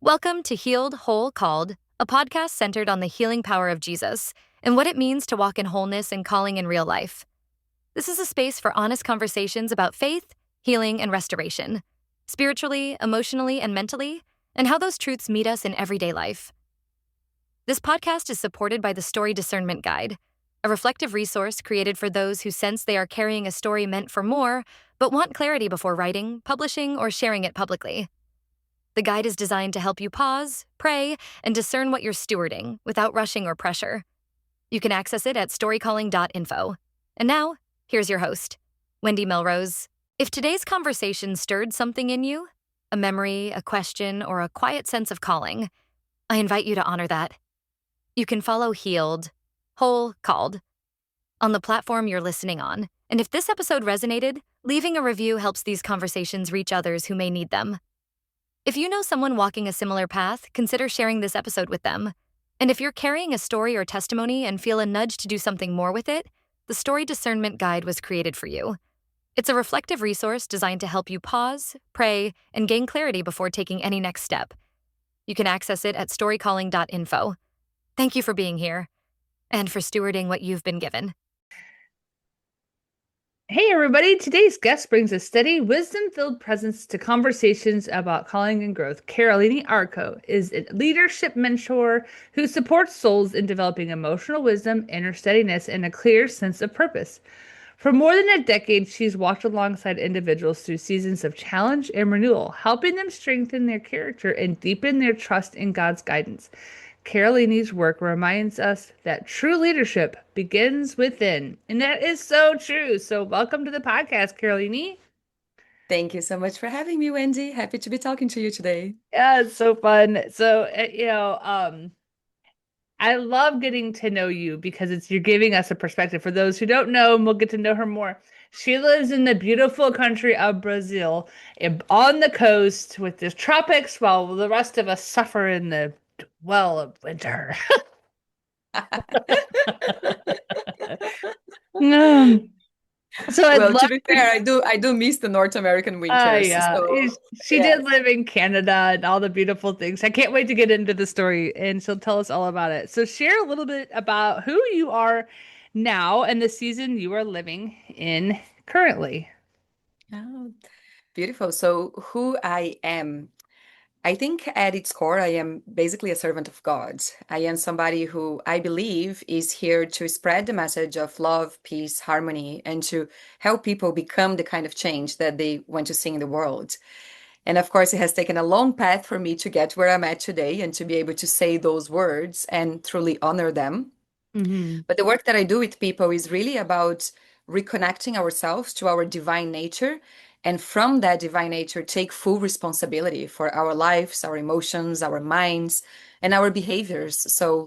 Welcome to Healed, Whole, Called, a podcast centered on the healing power of Jesus and what it means to walk in wholeness and calling in real life. This is a space for honest conversations about faith, healing, and restoration, spiritually, emotionally, and mentally, and how those truths meet us in everyday life. This podcast is supported by the Story Discernment Guide, a reflective resource created for those who sense they are carrying a story meant for more, but want clarity before writing, publishing, or sharing it publicly. The guide is designed to help you pause, pray, and discern what you're stewarding without rushing or pressure. You can access it at storycalling.info. And now, here's your host, Wendy Melrose. If today's conversation stirred something in you, a memory, a question, or a quiet sense of calling, I invite you to honor that. You can follow Healed, Whole, Called on the platform you're listening on. And if this episode resonated, leaving a review helps these conversations reach others who may need them. If you know someone walking a similar path, consider sharing this episode with them. And if you're carrying a story or testimony and feel a nudge to do something more with it, the Story Discernment Guide was created for you. It's a reflective resource designed to help you pause, pray, and gain clarity before taking any next step. You can access it at storycalling.info. Thank you for being here and for stewarding what you've been given. Hey everybody, today's guest brings a steady, wisdom-filled presence to conversations about calling and growth. Carolina Arco is a leadership mentor who supports souls in developing emotional wisdom, inner steadiness, and a clear sense of purpose. For more than a decade, she's walked alongside individuals through seasons of challenge and renewal, helping them strengthen their character and deepen their trust in God's guidance. Carolini's work reminds us that true leadership begins within. And that is so true. So welcome to the podcast, Carolini. Thank you so much for having me, Wendy. Happy to be talking to you today. Yeah, it's so fun. So, I love getting to know you because you're giving us a perspective. For those who don't know, and we'll get to know her more. She lives in the beautiful country of Brazil, on the coast with the tropics, while the rest of us suffer in the of winter. So well, to be fair, I do miss the North American winters. Yeah. She did live in Canada and all the beautiful things. I can't wait to get into the story and she'll tell us all about it. So share a little bit about who you are now and the season you are living in currently. Oh, beautiful. So who I am. I think at its core, I am basically a servant of God. I am somebody who I believe is here to spread the message of love, peace, harmony, and to help people become the kind of change that they want to see in the world. And of course, it has taken a long path for me to get where I'm at today and to be able to say those words and truly honor them. Mm-hmm. But the work that I do with people is really about reconnecting ourselves to our divine nature. And from that divine nature, take full responsibility for our lives, our emotions, our minds, and our behaviors. So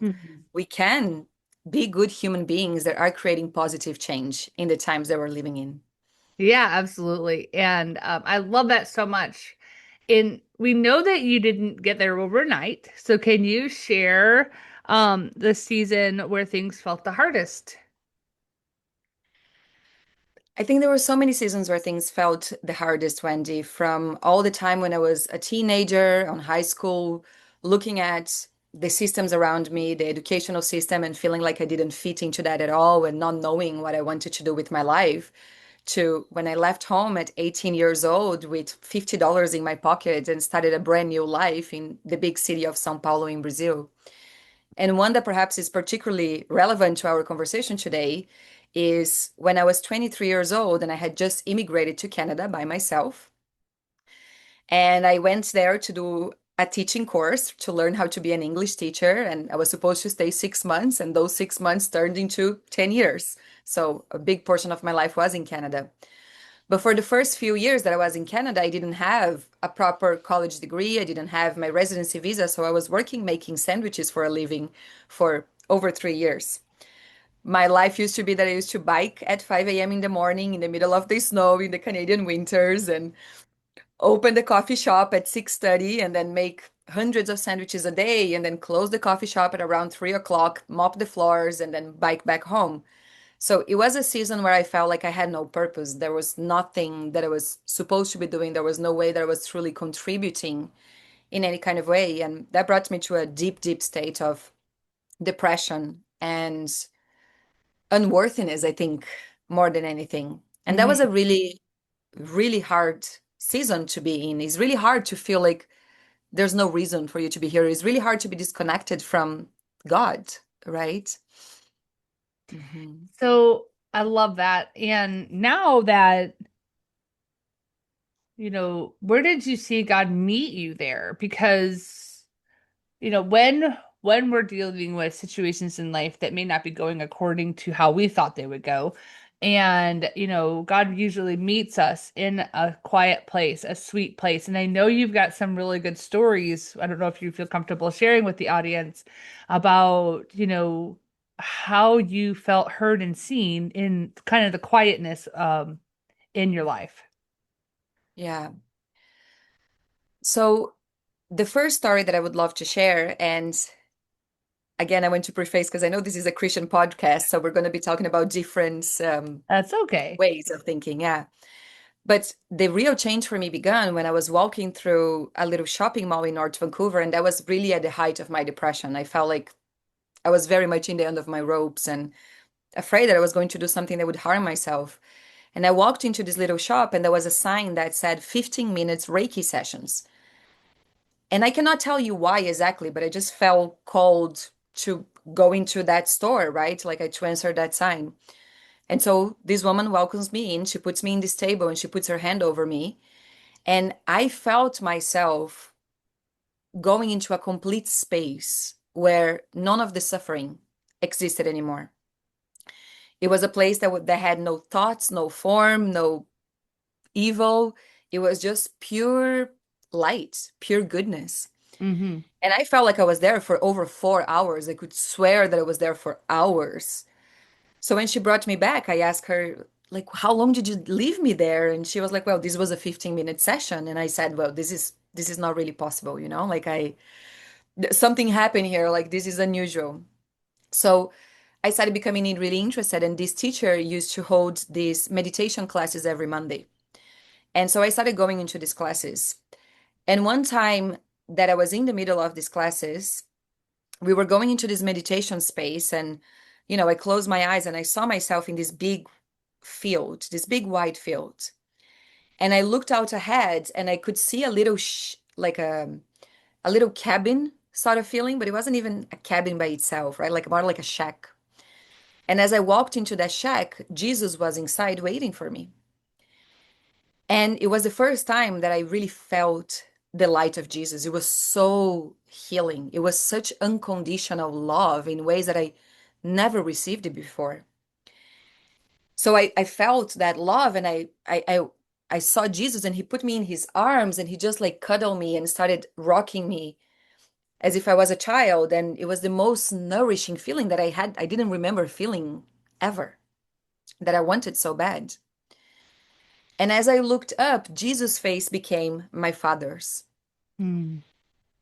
we can be good human beings that are creating positive change in the times that we're living in. Yeah, absolutely. And I love that so much. And we know that you didn't get there overnight. So can you share the season where things felt the hardest? I think there were so many seasons where things felt the hardest, Wendy, from all the time when I was a teenager on high school, looking at the systems around me, the educational system, and feeling like I didn't fit into that at all and not knowing what I wanted to do with my life, to when I left home at 18 years old with $50 in my pocket and started a brand new life in the big city of São Paulo in Brazil. And one that perhaps is particularly relevant to our conversation today is when I was 23 years old and I had just immigrated to Canada by myself. And I went there to do a teaching course to learn how to be an English teacher. And I was supposed to stay 6 months, and those 6 months turned into 10 years. So a big portion of my life was in Canada. But for the first few years that I was in Canada, I didn't have a proper college degree. I didn't have my residency visa. So I was working making sandwiches for a living for over 3 years. My life used to be that I used to bike at 5 a.m. in the morning in the middle of the snow in the Canadian winters and open the coffee shop at 6:30 and then make hundreds of sandwiches a day and then close the coffee shop at around 3 o'clock, mop the floors, and then bike back home. So it was a season where I felt like I had no purpose. There was nothing that I was supposed to be doing. There was no way that I was truly contributing in any kind of way. And that brought me to a deep, deep state of depression and unworthiness, I think, more than anything. And that was Hmm. a really, really hard season to be in. It's really hard to feel like there's no reason for you to be here. It's really hard to be disconnected from God, right? Hmm. So I love that. And now that, where did you see God meet you there? Because, when we're dealing with situations in life that may not be going according to how we thought they would go, and, God usually meets us in a quiet place, a sweet place. And I know you've got some really good stories. I don't know if you feel comfortable sharing with the audience about, how you felt heard and seen in kind of the quietness in your life. Yeah. So the first story that I would love to share, and again, I want to preface because I know this is a Christian podcast, so we're going to be talking about different That's okay. ways of thinking. Yeah. But the real change for me began when I was walking through a little shopping mall in North Vancouver, and that was really at the height of my depression. I felt like I was very much in the end of my ropes and afraid that I was going to do something that would harm myself. And I walked into this little shop, and there was a sign that said 15 minutes Reiki sessions. And I cannot tell you why exactly, but I just felt called to go into that store, right? Like I to answer that sign. And so this woman welcomes me in. She puts me in this table and she puts her hand over me. And I felt myself going into a complete space where none of the suffering existed anymore. It was a place that had no thoughts, no form, no evil. It was just pure light, pure goodness. Hmm. And I felt like I was there for over 4 hours. I could swear that I was there for hours. So when she brought me back, I asked her, like, how long did you leave me there? And she was like, well, this was a 15-minute session. And I said, well, this is not really possible, Like something happened here, like this is unusual. So I started becoming really interested. And this teacher used to hold these meditation classes every Monday. And so I started going into these classes. And one time that I was in the middle of these classes, we were going into this meditation space and I closed my eyes and I saw myself in this big field, this big wide field. And I looked out ahead and I could see a little like a little cabin sort of feeling, but it wasn't even a cabin by itself, right? Like more like a shack. And as I walked into that shack, Jesus was inside waiting for me. And it was the first time that I really felt the light of Jesus. It was so healing. It was such unconditional love in ways that I never received it before. So I felt that love and I saw Jesus and he put me in his arms and he just like cuddled me and started rocking me as if I was a child. And it was the most nourishing feeling that I had. I didn't remember feeling ever that I wanted so bad. And as I looked up, Jesus' face became my father's. Mm-hmm.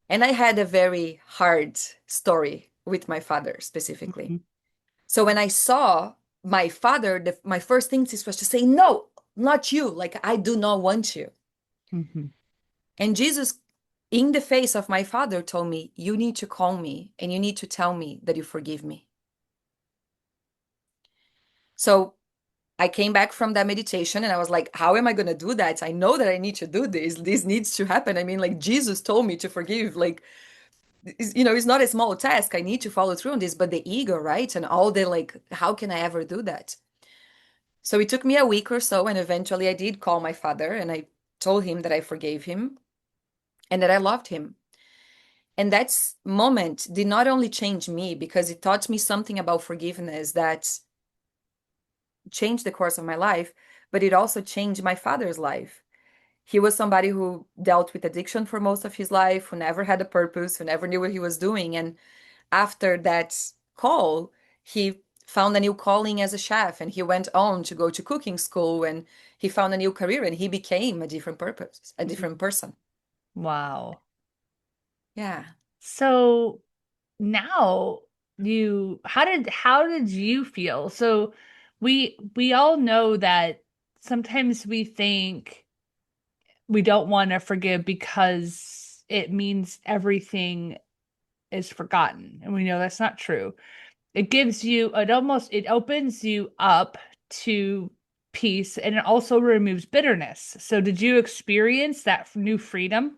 And I had a very hard story with my father specifically. So when I saw my father, my first instinct was to say, no, not you. Like, I do not want you. Mm-hmm. And Jesus, in the face of my father, told me, you need to call me and you need to tell me that you forgive me. So I came back from that meditation and I was like, how am I going to do that? I know that I need to do this. This needs to happen. I mean, like, Jesus told me to forgive. Like, it's not a small task. I need to follow through on this, but the ego, right? And all the like, how can I ever do that? So it took me a week or so, and eventually I did call my father and I told him that I forgave him and that I loved him. And that moment did not only change me because it taught me something about forgiveness that changed the course of my life, but it also changed my father's life. He was somebody who dealt with addiction for most of his life, who never had a purpose, who never knew what he was doing. And after that call, he found a new calling as a chef and he went on to go to cooking school and he found a new career and he became a different purpose, a different person. Wow. Yeah. So now how did you feel? So we all know that sometimes we think we don't want to forgive because it means everything is forgotten. And we know that's not true. It gives you it opens you up to peace, and it also removes bitterness. So did you experience that new freedom?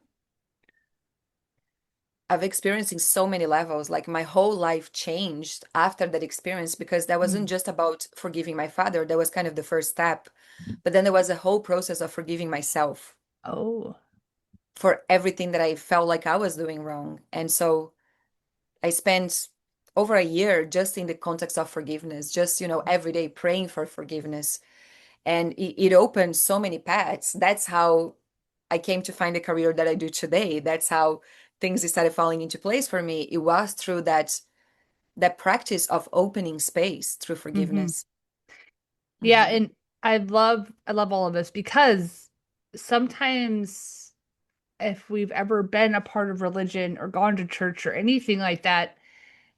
I've experienced in so many levels. Like my whole life changed after that experience because that wasn't Mm. just about forgiving my father. That was kind of the first step. But then there was a whole process of forgiving myself Oh. for everything that I felt like I was doing wrong. And so I spent over a year just in the context of forgiveness, just, every day praying for forgiveness. And it opened so many paths. That's how I came to find the career that I do today. That's how things started falling into place for me. It was through that practice of opening space through Hmm. forgiveness. Yeah, Hmm. and I love all of this because sometimes if we've ever been a part of religion or gone to church or anything like that,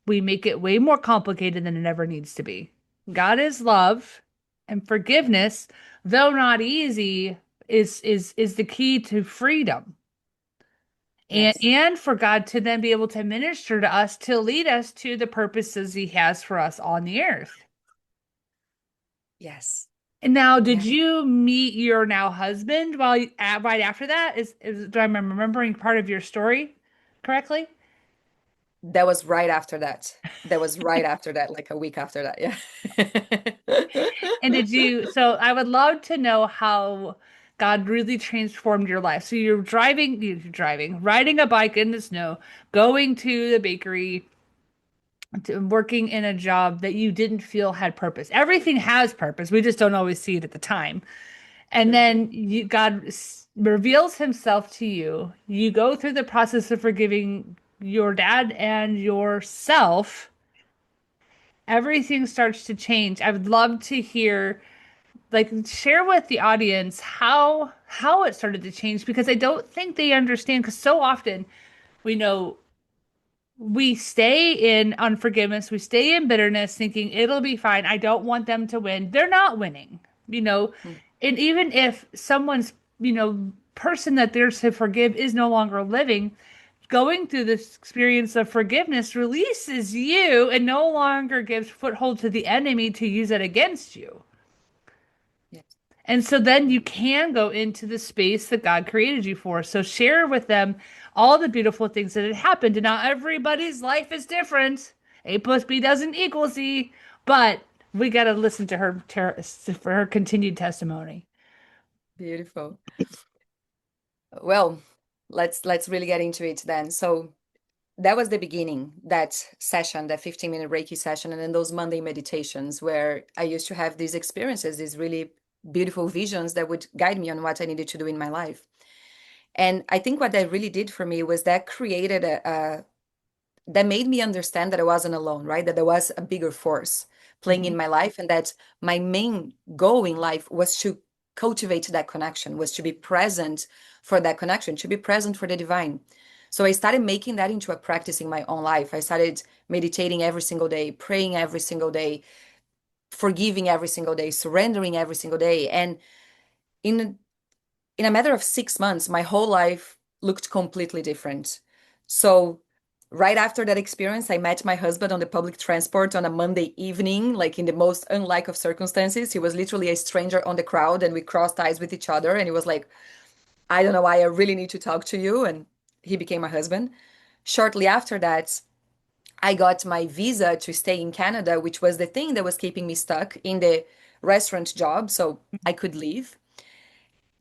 we make it way more complicated than it ever needs to be. God is love, and forgiveness, though not easy, is the key to freedom. And Yes. and for God to then be able to minister to us to lead us to the purposes he has for us on the earth. Yes. And now, did Yeah. you meet your now husband right after that? Do I remembering part of your story correctly? That was right after that. That was right after that, like a week after that. Yeah. And so I would love to know how God really transformed your life. So riding a bike in the snow, going to the bakery, working in a job that you didn't feel had purpose. Everything has purpose. We just don't always see it at the time. And then God reveals himself to you. You go through the process of forgiving your dad and yourself. Everything starts to change. I would love to hear, like, share with the audience how it started to change, because I don't think they understand, because so often we know we stay in unforgiveness, we stay in bitterness, thinking it'll be fine. I don't want them to win. They're not winning, you know. Mm. And even if someone's, person that they're to forgive is no longer living, going through this experience of forgiveness releases you and no longer gives foothold to the enemy to use it against you. Yes. And so then Yeah. you can go into the space that God created you for. So share with them all the beautiful things that had happened. And now everybody's life is different. A plus B doesn't equal C, but we got to listen to for her continued testimony. Beautiful. Well, let's really get into it then. So that was the beginning, that session, that 15-minute Reiki session, and then those Monday meditations where I used to have these experiences, these really beautiful visions that would guide me on what I needed to do in my life. And I think what that really did for me was that created that made me understand that I wasn't alone, right? That there was a bigger force playing Mhm. in my life, and that my main goal in life was to cultivate that connection, was to be present for that connection, to be present for the divine. So I started making that into a practice in my own life. I started meditating every single day, praying every single day, forgiving every single day, surrendering every single day. And in in a matter of 6 months, my whole life looked completely different. So, right after that experience, I met my husband on the public transport on a Monday evening, like in the most unlike of circumstances. He was literally a stranger on the crowd, and we crossed eyes with each other. And he was like, I don't know why, I really need to talk to you. And he became my husband. Shortly after that, I got my visa to stay in Canada, which was the thing that was keeping me stuck in the restaurant job. So I could leave.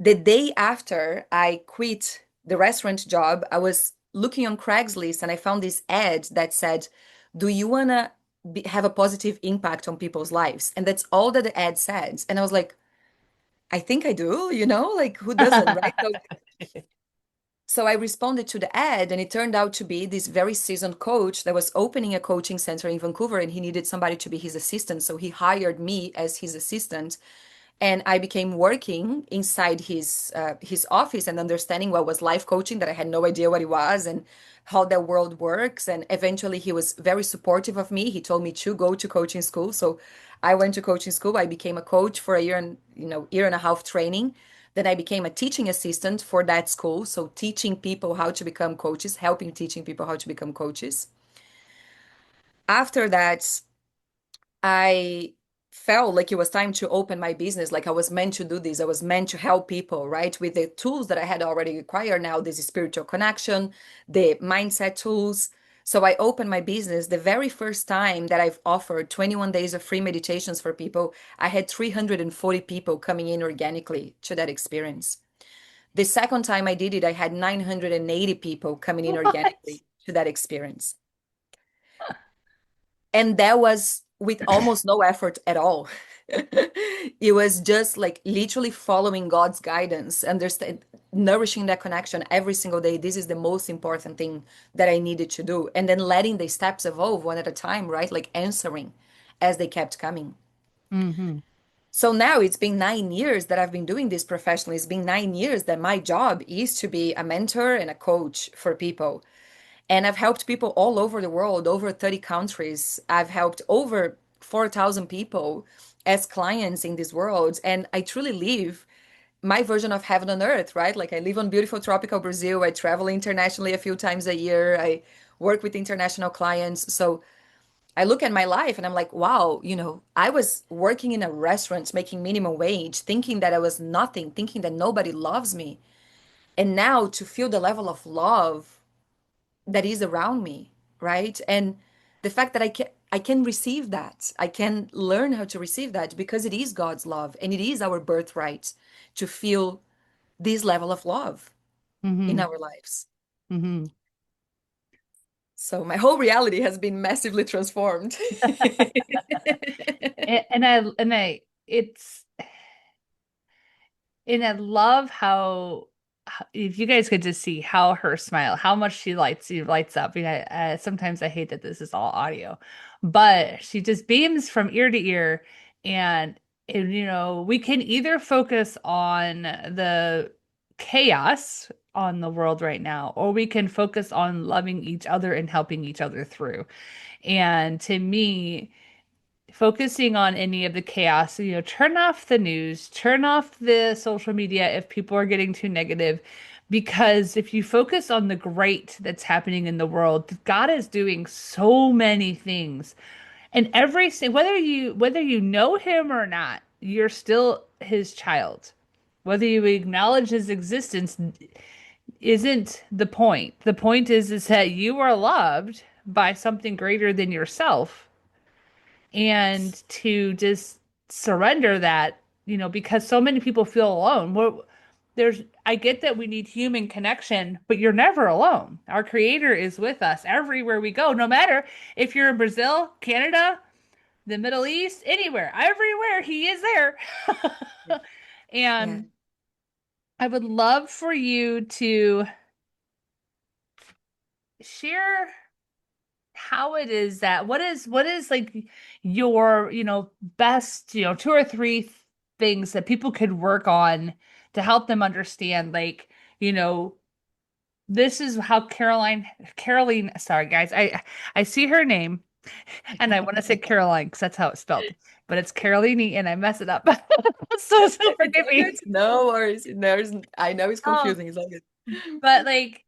The day after I quit the restaurant job, I was looking on Craigslist and I found this ad that said, "Do you want to have a positive impact on people's lives?" And that's all that the ad says. And I was like, I think I do, like who doesn't, right? So I responded to the ad, and it turned out to be this very seasoned coach that was opening a coaching center in Vancouver, and he needed somebody to be his assistant. So he hired me as his assistant, and I became working inside his office and understanding what was life coaching, that I had no idea what it was and how that world works. And eventually, he was very supportive of me. He told me to go to coaching school, so I went to coaching school. I became a coach for a year and a half training. Then I became a teaching assistant for that school. So teaching people how to become coaches, helping teaching people how to become coaches. After that, I felt like it was time to open my business. Like I was meant to do this. I was meant to help people, right? With the tools that I had already acquired now, this spiritual connection, the mindset tools. So I opened my business. The very first time that I've offered 21 days of free meditations for people, I had 340 people coming in organically to that experience. The second time I did it, I had 980 people coming in What? organically to that experience. And that was with almost no effort at all. It was just like literally following God's guidance, understand, nourishing that connection every single day. This is the most important thing that I needed to do. And then letting the steps evolve one at a time, right? Like answering as they kept coming. Mm-hmm. So now it's been 9 years that I've been doing this professionally. It's been 9 years that my job is to be a mentor and a coach for people. And I've helped people all over the world, over 30 countries. I've helped over 4,000 people as clients in this world. And I truly live my version of heaven on earth, right? Like I live on beautiful tropical Brazil. I travel internationally a few times a year. I work with international clients. So I look at my life and I'm like, wow, I was working in a restaurant making minimum wage, thinking that I was nothing, thinking that nobody loves me. And now to feel the level of love that is around me, right? And the fact that I can receive that. I can learn how to receive that because it is God's love and it is our birthright to feel this level of love in Mm-hmm. our lives. Mm-hmm. So my whole reality has been massively transformed. It's and I love how if you guys could just see how her smile, how much she lights up. Sometimes I hate that this is all audio, but she just beams from ear to ear, and we can either focus on the chaos on the world right now, or we can focus on loving each other and helping each other through. And to me, focusing on any of the chaos, turn off the news, turn off the social media if people are getting too negative. Because if you focus on the great that's happening in the world, God is doing so many things. And whether you know him or not, you're still his child. Whether you acknowledge his existence isn't the point. The point is that you are loved by something greater than yourself, and to just surrender that, because so many people feel alone. I get that we need human connection, but you're never alone. Our creator is with us everywhere we go, no matter if you're in Brazil, Canada, the Middle East, anywhere, everywhere he is there. Yeah. And I would love for you to share how it is that what is like your best two or three things that people could work on to help them understand, like, you know this is how Caroline, sorry guys, I see her name and I want to say Caroline because that's how it's spelled, but it's Caroline and I mess it up. So It's forgive all good. me. No worries. I know it's um confusing. It's all good. but like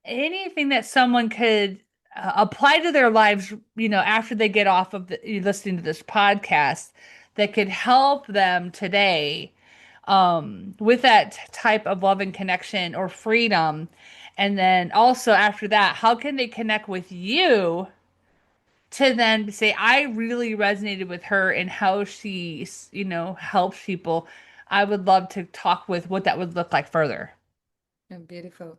anything that someone could apply to their lives, after they get off of listening to this podcast, that could help them today, with that type of love and connection or freedom. And then also after that, how can they connect with you to then say, I really resonated with her and how she, helps people. I would love to talk with what that would look like further. Oh, beautiful.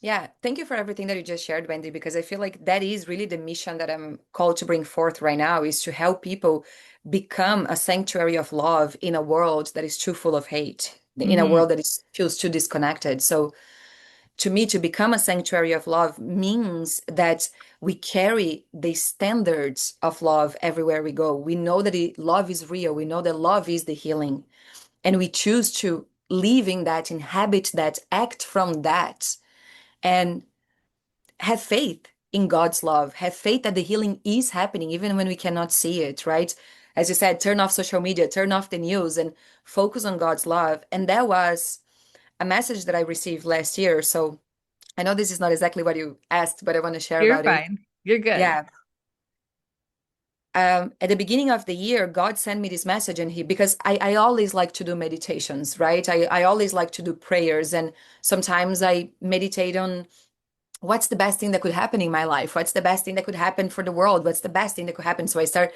Yeah, thank you for everything that you just shared, Wendy, because I feel like that is really the mission that I'm called to bring forth right now is to help people become a sanctuary of love in a world that is too full of hate, in a Mm-hmm. world that feels too disconnected. So to me, to become a sanctuary of love means that we carry the standards of love everywhere we go. We know that love is real. We know that love is the healing. And we choose to live in that, inhabit that, act from that, and have faith in God's love, have faith that the healing is happening, even when we cannot see it, right? as you said, turn off social media, turn off the news, and focus on God's love. And that was a message that I received last year. So I know this is not exactly what you asked, but I want to share You're about it. fine. You're good. Yeah. At the beginning of the year, God sent me this message, and because I always like to do meditations, right? I always like to do prayers, and sometimes I meditate on what's the best thing that could happen in my life? What's the best thing that could happen for the world? What's the best thing that could happen? So I start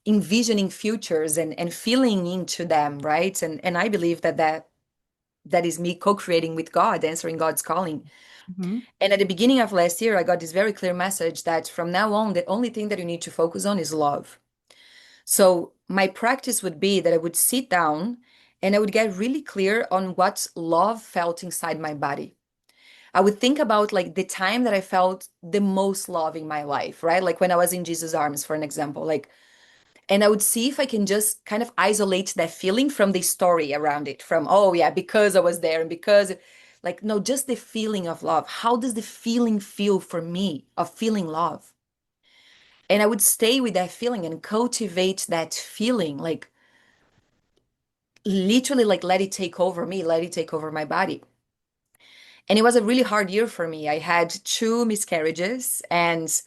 envisioning futures and feeling into them, right? And I believe that is me co-creating with God, answering God's calling. Mhm. And at the beginning of last year, I got this very clear message that from now on, the only thing that you need to focus on is love. So my practice would be that I would sit down and I would get really clear on what love felt inside my body. I would think about like the time that I felt the most love in my life, right? Like when I was in Jesus' arms, for an example, like, and I would see if I can just kind of isolate that feeling from the story around it, from, oh yeah, because I was there and because, like, no, just the feeling of love. How does the feeling feel for me of feeling love? And I would stay with that feeling and cultivate that feeling, like literally, like let it take over me, let it take over my body. And it was a really hard year for me. I had two miscarriages and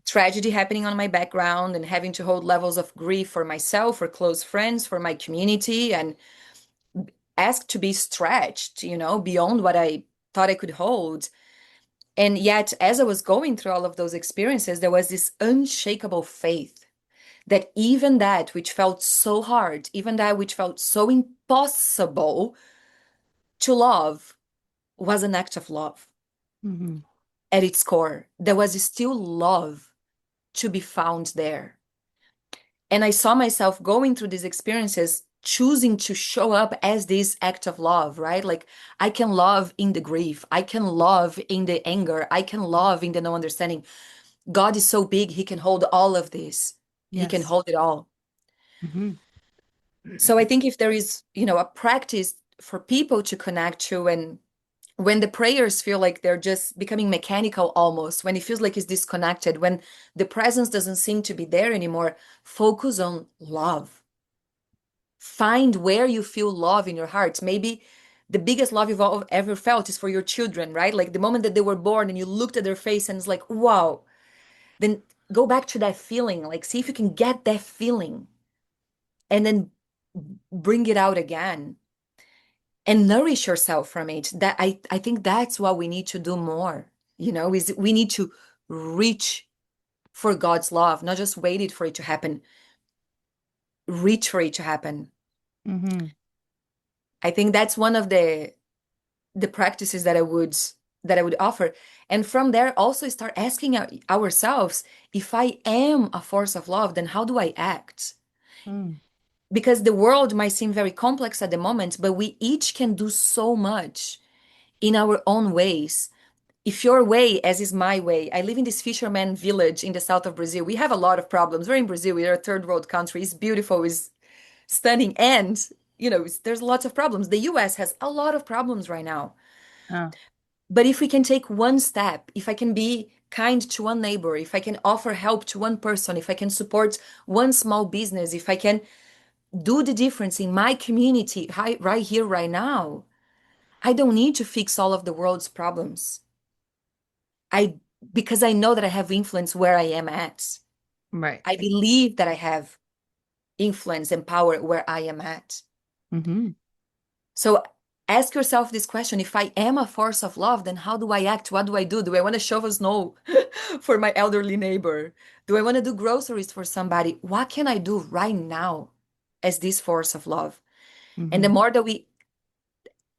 tragedy happening on my background and having to hold levels of grief for myself, for close friends, for my community, and asked to be stretched, beyond what I thought I could hold. And yet, as I was going through all of those experiences, there was this unshakable faith that even that which felt so hard, even that which felt so impossible to love, was an act of love Mhm. at its core. There was still love to be found there. And I saw myself going through these experiences, choosing to show up as this act of love, right? Like I can love in the grief, I can love in the anger, I can love in the no understanding. God is so big, He can hold all of this, He can Yes. hold it all. Mhm. So I think if there is, a practice for people to connect to, and when the prayers feel like they're just becoming mechanical almost, when it feels like it's disconnected, when the presence doesn't seem to be there anymore, focus on love. Find where you feel love in your heart. Maybe the biggest love you've ever felt is for your children, right? Like the moment that they were born and you looked at their face and it's like, wow. Then go back to that feeling, like see if you can get that feeling and then bring it out again and nourish yourself from it. That I think that's what we need to do more, is we need to reach for God's love, not just wait for it to happen, reach for it to happen. Mhm. I think that's one of the practices that I would offer. And from there also start asking ourselves, if I am a force of love, then how do I act? Mm. Because the world might seem very complex at the moment, but we each can do so much in our own ways. If your way, as is my way, I live in this fisherman village in the south of Brazil. We have a lot of problems. We're in Brazil, we're a third world country. It's beautiful, it's stunning. And, there's lots of problems. The US has a lot of problems right now. Oh. But if we can take one step, if I can be kind to one neighbor, if I can offer help to one person, if I can support one small business, if I can do the difference in my community right here, right now, I don't need to fix all of the world's problems. I Because I know that I have influence where I am at. Right. I believe that I have influence and power where I am at. Mhm. So ask yourself this question: if I am a force of love, then how do I act? What do I do? Do I want to shovel snow for my elderly neighbor? Do I want to do groceries for somebody? What can I do right now as this force of love? And the Mhm. more that we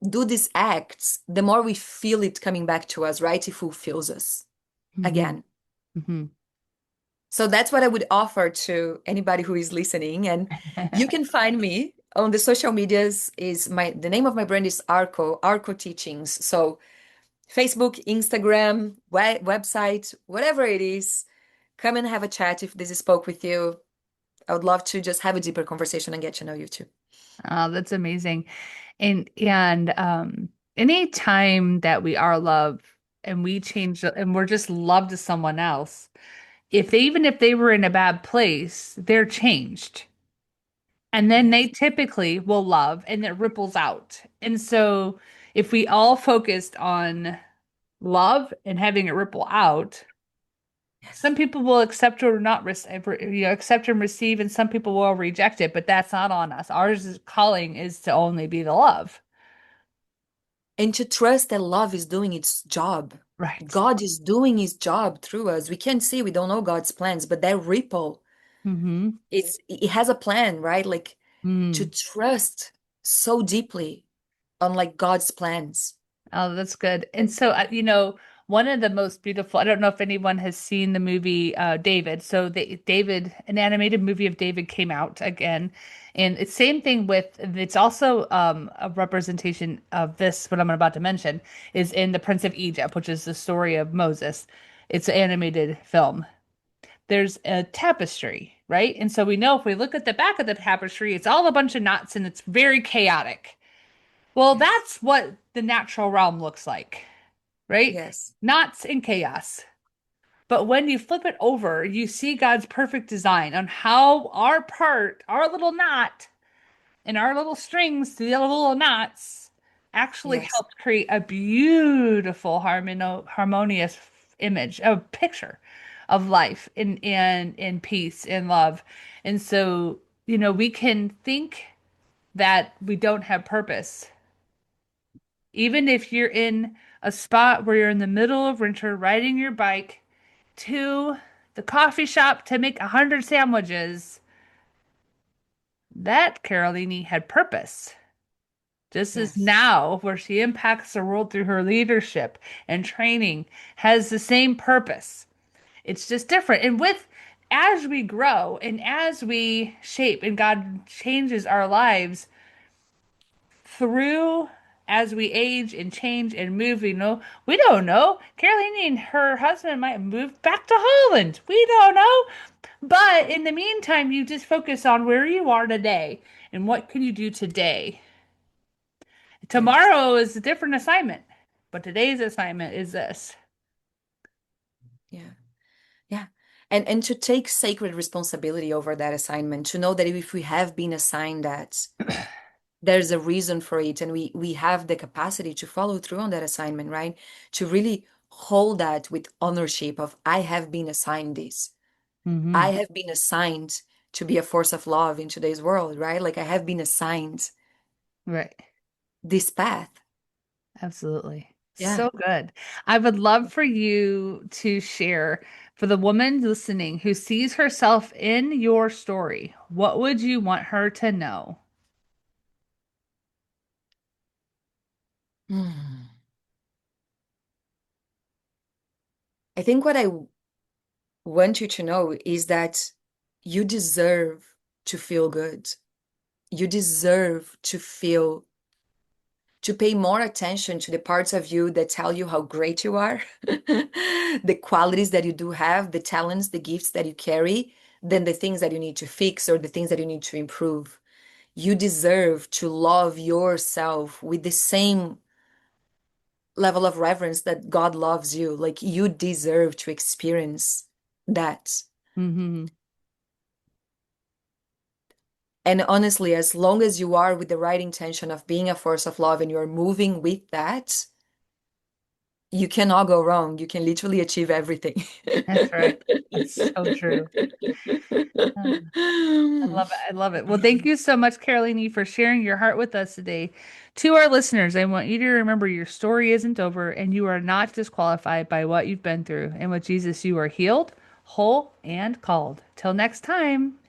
do these acts, the more we feel it coming back to us, right? It fulfills us Mhm. again. Mhm. So that's what I would offer to anybody who is listening. And you can find me on the social medias. Is my The name of my brand is ARCO Teachings. So Facebook, Instagram, website, whatever it is, come and have a chat if this spoke with you. I would love to just have a deeper conversation and get to know you too. Oh, that's amazing. And any time that we are loved and we change and we're just loved to someone else, if they even if they were in a bad place, they're changed. And then they Yes. typically will love and it ripples out. And so if we all focused on love and having it ripple out, some Yes. people will accept or not accept and receive, and some people will reject it, but that's not on us. Calling is to only be the love. And to trust that love is doing its job. Right. God is doing his job through us. We can't see, we don't know God's plans, but that ripple Mm-hmm. it has a plan, right? Like to Mm. trust so deeply on like God's plans. Oh, that's good. And so, one of the most beautiful, I don't know if anyone has seen the movie David. So, an animated movie of David came out again. And it's same thing it's also a representation of this, what I'm about to mention, is in The Prince of Egypt, which is the story of Moses. It's an animated film. There's a tapestry, right? And so we know if we look at the back of the tapestry, it's all a bunch of knots and it's very chaotic. Well, Yes. that's what the natural realm looks like, right? Yes. Knots and chaos. But when you flip it over, you see God's perfect design on how our little knot, and our little strings to the other little knots actually Yes. helped create a beautiful harmonious image, a picture of life in peace and love. And so, we can think that we don't have purpose. Even if you're in a spot where you're in the middle of winter riding your bike to the coffee shop to make 100 sandwiches, that Carolini had purpose. Just as Yes. now, where she impacts the world through her leadership and training, has the same purpose. It's just different. And as we grow and as we shape and God changes our lives, through as we age and change and move, we don't know. Caroline and her husband might move back to Holland. We don't know. But in the meantime, you just focus on where you are today and what can you do today. Yes. Tomorrow is a different assignment, but today's assignment is this. Yeah. Yeah. And to take sacred responsibility over that assignment, to know that if we have been assigned that, there's a reason for it, and we have the capacity to follow through on that assignment, right? To really hold that with ownership of I have been assigned this. Mm-hmm. I have been assigned to be a force of love in today's world, right? Like I have been assigned Right. this path. Absolutely. Yeah. So good. I would love for you to share for the woman listening who sees herself in your story, what would you want her to know? Hmm. I think what I want you to know is that you deserve to feel good. You deserve to pay more attention to the parts of you that tell you how great you are, the qualities that you do have, the talents, the gifts that you carry, than the things that you need to fix or the things that you need to improve. You deserve to love yourself with the same level of reverence that God loves you. Like you deserve to experience that. Mm-hmm. And honestly, as long as you are with the right intention of being a force of love and you're moving with that, you cannot go wrong. You can literally achieve everything. That's right. That's so true. I love it. I love it. Well, thank you so much, Caroline, for sharing your heart with us today. To our listeners, I want you to remember your story isn't over and you are not disqualified by what you've been through. And with Jesus, you are healed, whole, and called. Till next time.